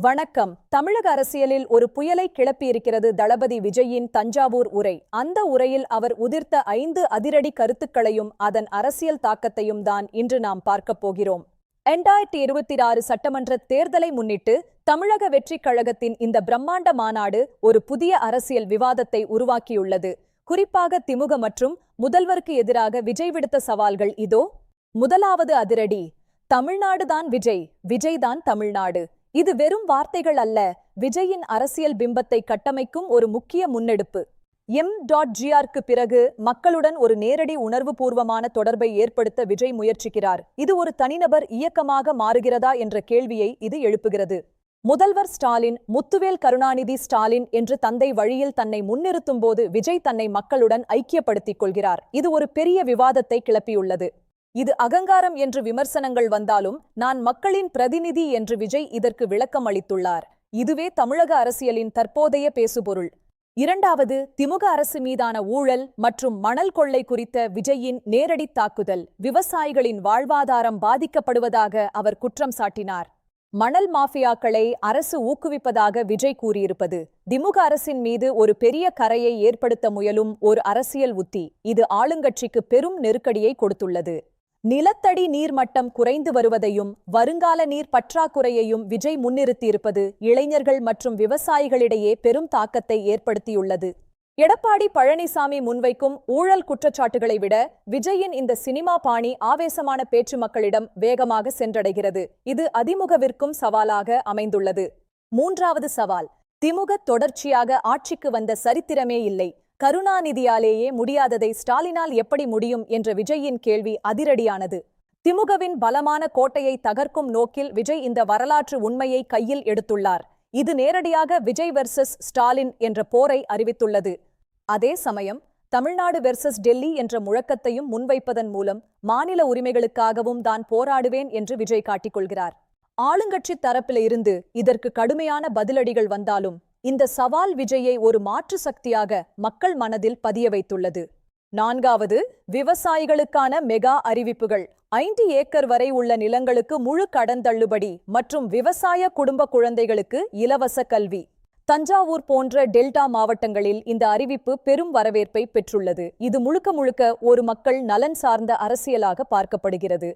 வணக்கம். தமிழக அரசியலில் ஒரு புயலை கிளப்பியிருக்கிறது தளபதி விஜயின் தஞ்சாவூர் உரை. அந்த உரையில் அவர் உதிர்த்த 5 அதிரடி கருத்துக்களையும் அதன் அரசியல் தாக்கத்தையும் தான் இன்று நாம் பார்க்கப் போகிறோம். 2026 சட்டமன்ற தேர்தலை முன்னிட்டு தமிழக வெற்றிக் கழகத்தின் இந்த பிரம்மாண்ட மாநாடு ஒரு புதிய அரசியல் விவாதத்தை உருவாக்கியுள்ளது. குறிப்பாக திமுக மற்றும் முதல்வருக்கு எதிராக விஜய் விடுத்த சவால்கள் இதோ. முதலாவது அதிரடி: தமிழ்நாடுதான் விஜய், விஜய்தான் தமிழ்நாடு. இது வெறும் வார்த்தைகள் அல்ல, விஜயின் அரசியல் பிம்பத்தை கட்டமைக்கும் ஒரு முக்கிய முன்னெடுப்பு. M.Gr.க்கு பிறகு மக்களுடன் ஒரு நேரடி உணர்வுபூர்வமான தொடர்பை ஏற்படுத்த விஜய் முயற்சிக்கிறார். இது ஒரு தனிநபர் இயக்கமாக மாறுகிறதா என்ற கேள்வியை இது எழுப்புகிறது. முதல்வர் ஸ்டாலின், முத்துவேல் கருணாநிதி ஸ்டாலின் என்று தந்தை வழியில் தன்னை முன்னிறுத்தும் போது விஜய் தன்னை மக்களுடன் ஐக்கியப்படுத்திக் கொள்கிறார். இது ஒரு பெரிய விவாதத்தை கிளப்பியுள்ளது. இது அகங்காரம் என்று விமர்சனங்கள் வந்தாலும் நான் மக்களின் பிரதிநிதி என்று விஜய் இதற்கு விளக்கம் அளித்துள்ளார். இதுவே தமிழக அரசியலின் தற்போதைய பேசுபொருள். இரண்டாவது, திமுக அரசு மீதான ஊழல் மற்றும் மணல் கொள்ளை குறித்த விஜயின் நேரடி தாக்குதல். விவசாயிகளின் வாழ்வாதாரம் பாதிக்கப்படுவதாக அவர் குற்றம் சாட்டினார். மணல் மாஃபியாக்களை அரசு ஊக்குவிப்பதாக விஜய் கூறியிருப்பது திமுக அரசின் மீது ஒரு பெரிய கரையை ஏற்படுத்த முயலும் ஒரு அரசியல் உத்தி. இது ஆளுங்கட்சிக்கு பெரும் நெருக்கடியை கொடுத்துள்ளது. நிலத்தடி நீர்மட்டம் குறைந்து வருவதையும் வருங்கால நீர் பற்றாக்குறையையும் விஜய் முன்னிறுத்தியிருப்பது இளைஞர்கள் மற்றும் விவசாயிகளிடையே பெரும் தாக்கத்தை ஏற்படுத்தியுள்ளது. எடப்பாடி பழனிசாமி முன்வைக்கும் ஊழல் குற்றச்சாட்டுகளை விட விஜயின் இந்த சினிமா பாணி ஆவேசமான பேச்சு மக்களிடம் வேகமாக சென்றடைகிறது. இது அதிமுகவிற்கும் சவாலாக அமைந்துள்ளது. மூன்றாவது சவால்: திமுக தொடர்ச்சியாக ஆட்சிக்கு வந்த சரித்திரமே இல்லை. கருணாநிதியாலேயே முடியாததை ஸ்டாலினால் எப்படி முடியும் என்ற விஜயின் கேள்வி அதிரடியானது. திமுகவின் பலமான கோட்டையை தகர்க்கும் நோக்கில் விஜய் இந்த வரலாற்று உண்மையை கையில் எடுத்துள்ளார். இது நேரடியாக விஜய் வெர்சஸ் ஸ்டாலின் என்ற போரை அறிவித்துள்ளது. அதே சமயம் தமிழ்நாடு வெர்சஸ் டெல்லி என்ற முழக்கத்தையும் முன்வைப்பதன் மூலம் மாநில உரிமைகளுக்காகவும் தான் போராடுவேன் என்று விஜய் காட்டிக்கொள்கிறார். ஆளுங்கட்சி தரப்பில் இருந்து இதற்கு கடுமையான பதிலடிகள் வந்தாலும் இந்த சவால் விஜயை ஒரு மாற்று சக்தியாக மக்கள் மனதில் பதிய வைத்துள்ளது. நான்காவது, விவசாயிகளுக்கான மெகா அறிவிப்புகள். 5 ஏக்கர் வரை உள்ள நிலங்களுக்கு முழு கடன் தள்ளுபடி மற்றும் விவசாய குடும்ப குழந்தைகளுக்கு இலவச கல்வி. தஞ்சாவூர் போன்ற டெல்டா மாவட்டங்களில் இந்த அறிவிப்பு பெரும் வரவேற்பை பெற்றுள்ளது. இது முழுக்க ஒரு மக்கள் நலன் சார்ந்த அரசியலாக பார்க்கப்படுகிறது.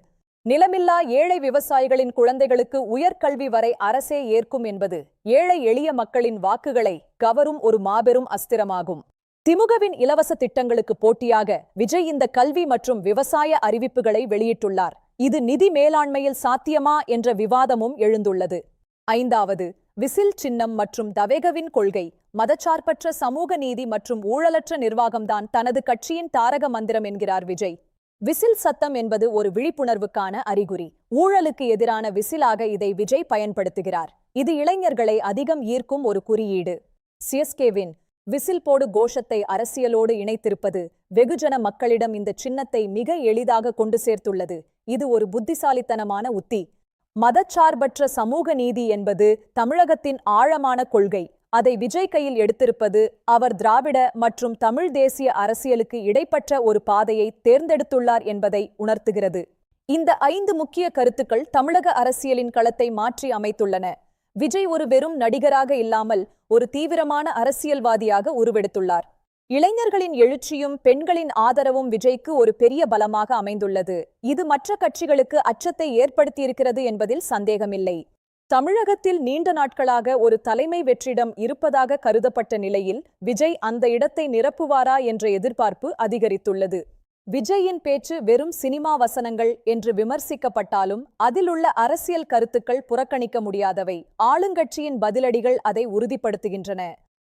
நிலமில்லா ஏழை விவசாயிகளின் குழந்தைகளுக்கு உயர்கல்வி வரை அரசே ஏற்கும் என்பது ஏழை எளிய மக்களின் வாக்குகளை கவரும் ஒரு மாபெரும் அஸ்திரமாகும். திமுகவின் இலவச திட்டங்களுக்கு போட்டியாக விஜய் இந்த கல்வி மற்றும் விவசாய அறிவிப்புகளை வெளியிட்டுள்ளார். இது நிதி மேலாண்மையில் சாத்தியமா என்ற விவாதமும் எழுந்துள்ளது. ஐந்தாவது, விசில் சின்னம் மற்றும் தவேகவின் கொள்கை. மதச்சார்பற்ற சமூக நீதி மற்றும் ஊழலற்ற நிர்வாகம்தான் தனது கட்சியின் தாரக மந்திரம் என்கிறார் விஜய். விசில் சத்தம் என்பது ஒரு விழிப்புணர்வுக்கான அறிகுறி. ஊழலுக்கு எதிரான விசிலாக இதை விஜய் பயன்படுத்துகிறார். இது இளைஞர்களை அதிகம் ஈர்க்கும் ஒரு குறியீடு. சிஎஸ்கேவின் விசில் போடு கோஷத்தை அரசியலோடு இணைத்திருப்பது வெகுஜன மக்களிடம் இந்த சின்னத்தை மிக எளிதாக கொண்டு சேர்த்துள்ளது. இது ஒரு புத்திசாலித்தனமான உத்தி. மதச்சார்பற்ற சமூக நீதி என்பது தமிழகத்தின் ஆழமான கொள்கை. அதை விஜய் கையில் எடுத்திருப்பது அவர் திராவிட மற்றும் தமிழ் தேசிய அரசியலுக்கு இடைப்பட்ட ஒரு பாதையை தேர்ந்தெடுத்துள்ளார் என்பதை உணர்த்துகிறது. இந்த 5 முக்கிய கருத்துக்கள் தமிழக அரசியலின் களத்தை மாற்றி அமைத்துள்ளன. விஜய் ஒரு வெறும் நடிகராக இல்லாமல் ஒரு தீவிரமான அரசியல்வாதியாக உருவெடுத்துள்ளார். இளைஞர்களின் எழுச்சியும் பெண்களின் ஆதரவும் விஜய்க்கு ஒரு பெரிய பலமாக அமைந்துள்ளது. இது மற்ற கட்சிகளுக்கு அச்சத்தை ஏற்படுத்தியிருக்கிறது என்பதில் சந்தேகமில்லை. தமிழகத்தில் நீண்ட நாட்களாக ஒரு தலைமை வெற்றிடம் இருப்பதாக கருதப்பட்ட நிலையில் விஜய் அந்த இடத்தை நிரப்புவாரா என்ற எதிர்பார்ப்பு அதிகரித்துள்ளது. விஜயின் பேச்சு வெறும் சினிமா வசனங்கள் என்று விமர்சிக்கப்பட்டாலும் அதிலுள்ள அரசியல் கருத்துக்கள் புறக்கணிக்க முடியாதவை. ஆளுங்கட்சியின் பதிலடிகள் அதை உறுதிப்படுத்துகின்றன.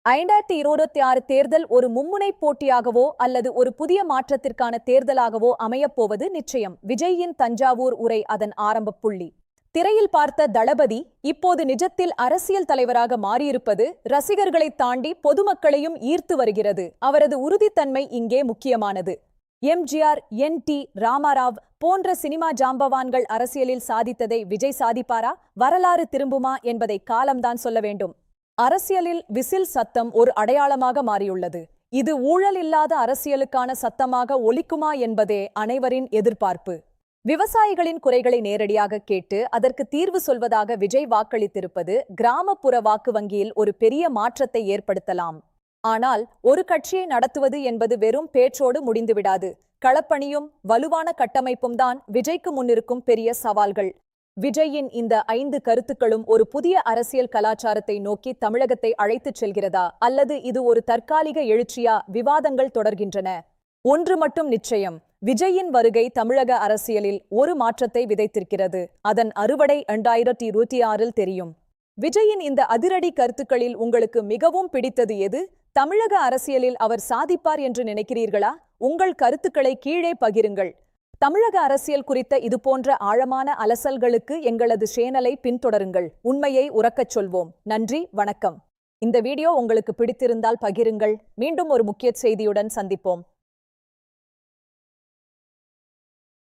2026 தேர்தல் ஒரு மும்முனை போட்டியாகவோ அல்லது ஒரு புதிய மாற்றத்திற்கான தேர்தலாகவோ அமையப்போவது நிச்சயம். விஜயின் தஞ்சாவூர் உரை அதன் ஆரம்ப புள்ளி. திரையில் பார்த்த தளபதி இப்போது நிஜத்தில் அரசியல் தலைவராக மாறியிருப்பது ரசிகர்களை தாண்டி பொதுமக்களையும் ஈர்த்து வருகிறது. அவரது உறுதித்தன்மை இங்கே முக்கியமானது. MGR, NT ராமாராவ் போன்ற சினிமா ஜாம்பவான்கள் அரசியலில் சாதித்ததை விஜய் சாதிப்பாரா? வரலாறு திரும்புமா என்பதை காலம்தான் சொல்ல வேண்டும். அரசியலில் விசில் சத்தம் ஒரு அடையாளமாக மாறியுள்ளது. இது ஊழல் இல்லாத அரசியலுக்கான சத்தமாக ஒலிக்குமா என்பதே அனைவரின் எதிர்பார்ப்பு. விவசாயிகளின் குறைகளை நேரடியாக கேட்டு அதற்கு தீர்வு சொல்வதாக விஜய் வாக்களித்திருப்பது கிராமப்புற வாக்கு வங்கியில் ஒரு பெரிய மாற்றத்தை ஏற்படுத்தலாம். ஆனால் ஒரு கட்சியை நடத்துவது என்பது வெறும் பேச்சோடு முடிந்துவிடாது. களப்பணியும் வலுவான கட்டமைப்பும் தான் விஜய்க்கு முன்னிருக்கும் பெரிய சவால்கள். விஜயின் இந்த 5 கருத்துக்களும் ஒரு புதிய அரசியல் கலாச்சாரத்தை நோக்கி தமிழகத்தை அழைத்துச் செல்கிறதா, அல்லது இது ஒரு தற்காலிக எழுச்சியா? விவாதங்கள் தொடர்கின்றன. ஒன்று மட்டும் நிச்சயம், விஜயின் வருகை தமிழக அரசியலில் ஒரு மாற்றத்தை விதைத்திருக்கிறது. அதன் அறுவடை 2026 தெரியும். விஜயின் இந்த அதிரடி கருத்துக்களில் உங்களுக்கு மிகவும் பிடித்தது எது? தமிழக அரசியலில் அவர் சாதிப்பார் என்று நினைக்கிறீர்களா? உங்கள் கருத்துக்களை கீழே பகிருங்கள். தமிழக அரசியல் குறித்த இதுபோன்ற ஆழமான அலசல்களுக்கு எங்களது சேனலை பின்தொடருங்கள். உண்மையை உரக்கச் சொல்வோம். நன்றி, வணக்கம். இந்த வீடியோ உங்களுக்கு பிடித்திருந்தால் பகிருங்கள். மீண்டும் ஒரு முக்கிய செய்தியுடன் சந்திப்போம்.